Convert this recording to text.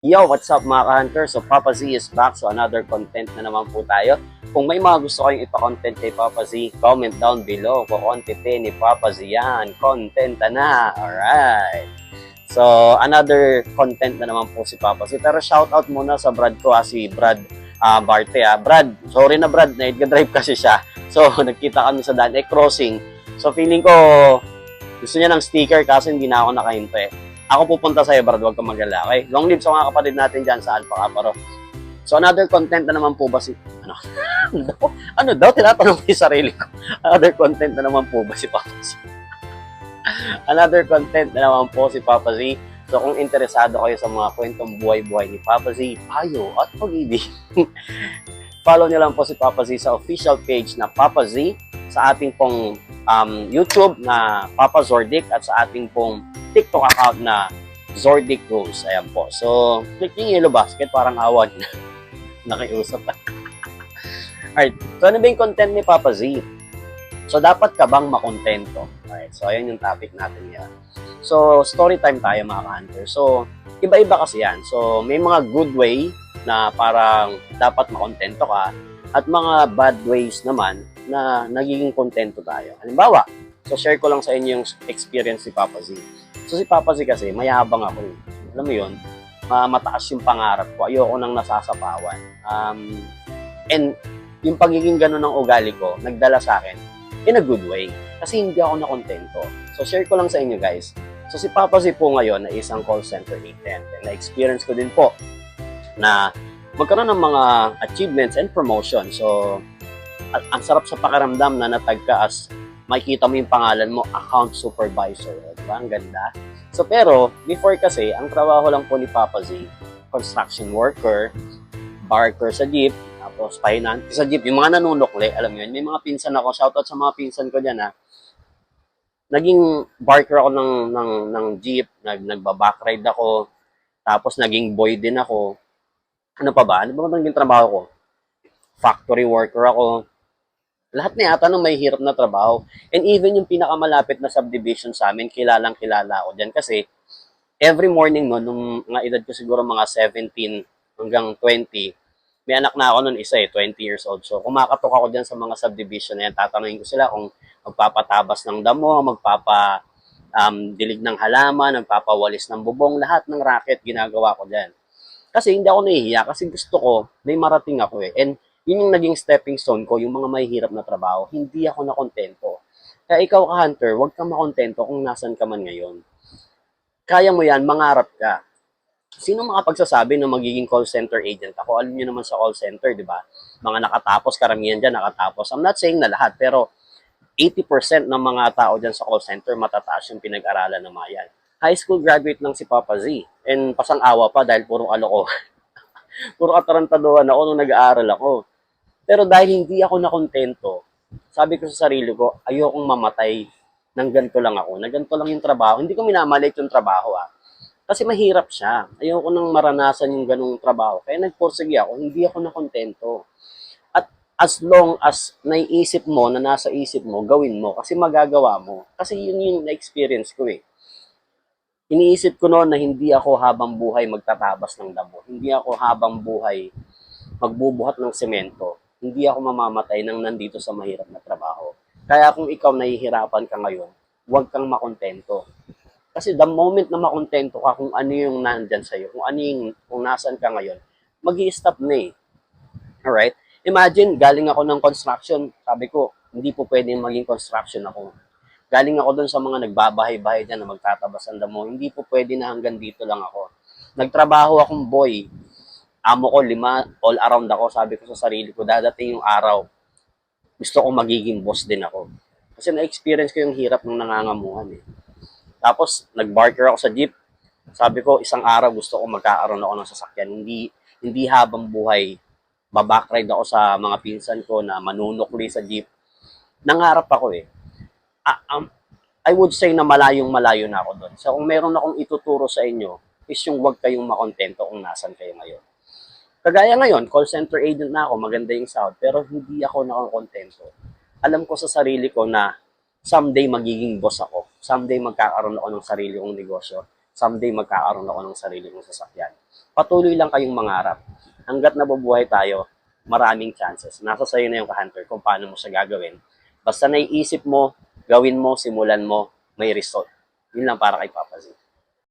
Yo, what's up mga ka-hunter? So, Papa Z is back. So, another content na naman po tayo. Kung may mga gusto kayong ipa-content kay Papa Z, comment down below. Kukontentin ni Papa Z yan. Content na. Alright. So, another content na naman po si Papa Z. Pero shoutout muna sa Brad ko, si Brad Barte. Brad, sorry na Brad, nag-drive kasi siya. So, nagkita kami sa daan, crossing. So, feeling ko, gusto niya ng sticker kasi hindi na ako nakahintay. Ako pupunta sa'yo, Brad, huwag kang mag-alala, okay? Long live sa mga kapatid natin dyan sa Alpha Kaparo. So, another content na naman po ba si... Ano daw? Tinatanong ko yung sarili ko. Another content na naman po ba si Papa Z? Another content na naman po si Papa Z. So, kung interesado kayo sa mga kwentong buhay-buhay ni Papa Z, payo at pag-ibig, follow niyo lang po si Papa Z sa official page na Papa Z, sa ating pong YouTube na Papa Zordic at sa ating pong TikTok account na Zordic Rose. Ayan po. So, click yung yellow basket, parang awan. Nakiusap. Alright. So, ano ba yung content ni Papa Z? So, dapat ka bang makontento? Alright. So, ayan yung topic natin yan. So, story time tayo mga ka-hunter. So, iba-iba kasi yan. So, may mga good way na parang dapat makontento ka at mga bad ways naman na nagiging kontento tayo. Halimbawa, so share ko lang sa inyo yung experience ni Papa Z. So si Papa Z kasi, mayabang ako. Alam mo yun, mataas yung pangarap ko. Ayoko nang nasasapawan. And yung pagiging ganun ng ugali ko, nagdala sa akin in a good way. Kasi hindi ako nakontento. So share ko lang sa inyo guys. So si Papa Z po ngayon na isang call center agent. And na-experience ko din po na magkaroon ng mga achievements and promotion. So, ang sarap sa pakiramdam na natag ka as makikita mo yung pangalan mo, account supervisor. Diba? Ang ganda. So, pero, before kasi, ang trabaho lang po ni Papa Z, construction worker, barker sa jeep, tapos finance sa jeep, yung mga nanunukli, alam mo yun, may mga pinsan ako, shoutout sa mga pinsan ko dyan ha, naging barker ako ng jeep, nagbaback-ride ako, tapos naging boy din ako. Ano pa ba? Ano ba naging trabaho ko? Factory worker ako. Lahat na yata ng may hirap na trabaho. And even yung pinakamalapit na subdivision sa amin, kilalang kilala ako dyan. Kasi every morning no, nung mga edad ko siguro mga 17 hanggang 20, may anak na ako nun isa 20 years old. So kumakatok ako dyan sa mga subdivision na yan. Tatanungin ko sila kung magpapatabas ng damo, dilig ng halaman, magpapawalis ng bubong, lahat ng racket ginagawa ko dyan. Kasi hindi ako nahihiya kasi gusto ko may marating ako eh. And yun yung naging stepping stone ko, yung mga mahihirap na trabaho. Hindi ako nakontento. Kaya ikaw ka-hunter, huwag kang makontento kung nasan ka man ngayon. Kaya mo yan, mangarap ka. Sino makapagsasabi na magiging call center agent ako? Alam niyo naman sa call center, di ba? Mga nakatapos, karamihan dyan nakatapos. I'm not saying na lahat, pero 80% ng mga tao dyan sa call center, matataas yung pinag-aralan ng mga yan. High school graduate lang si Papa Z. And pasang-awa pa dahil puro aloko. Puro atarantaduhan ako nung nag-aaral ako. Pero dahil hindi ako nakontento, sabi ko sa sarili ko, ayokong mamatay ng ganito lang ako. Na ganito lang yung trabaho. Hindi ko minamalit yung trabaho Kasi mahirap siya. Ayoko nang maranasan yung ganung trabaho. Kaya nagporsige ako, hindi ako nakontento. At as long as naiisip mo, na nasa isip mo, gawin mo. Kasi magagawa mo. Kasi yun yung na-experience ko eh. Iniisip ko noon na hindi ako habang buhay magtatabas ng damo. Hindi ako habang buhay magbubuhat ng semento. Hindi ako mamamatay nang nandito sa mahirap na trabaho. Kaya kung ikaw nahihirapan ka ngayon, huwag kang makontento. Kasi the moment na makontento ka kung ano yung nandyan sa'yo, kung ano yung, kung nasan ka ngayon, mag-i-stop na eh. Alright? Imagine, galing ako ng construction, sabi ko, hindi po pwedeng maging construction ako. Galing ako doon sa mga nagbabahay-bahay dyan na magtatabasan damo. Hindi po pwede na hanggang dito lang ako. Nagtrabaho akong boy. Amo ko, 5, all around ako. Sabi ko sa sarili ko, dadating yung araw. Gusto ko magiging boss din ako. Kasi na-experience ko yung hirap ng nangangamuhan eh. Tapos, nag-barker ako sa jeep. Sabi ko, isang araw gusto ko magkakaroon ako ng sasakyan. Hindi habang buhay, babakride ako sa mga pinsan ko na manunukli sa jeep. Nangarap ako eh. I would say na malayong-malayo na ako doon. So kung meron akong ituturo sa inyo, is yung huwag kayong makontento kung nasan kayo ngayon. Kagaya ngayon, call center agent na ako, maganda yung sahod, pero hindi ako nakakontento. Alam ko sa sarili ko na someday magiging boss ako. Someday magkakaroon ako ng sarili kong negosyo. Someday magkakaroon ako ng sarili kong sasakyan. Patuloy lang kayong mangarap. Hanggat nabubuhay tayo, maraming chances. Nasa sayo na yung ka-hunter kung paano mo siya gagawin. Basta naiisip mo, gawin mo, simulan mo, may result. Yun lang para kay Papa Z.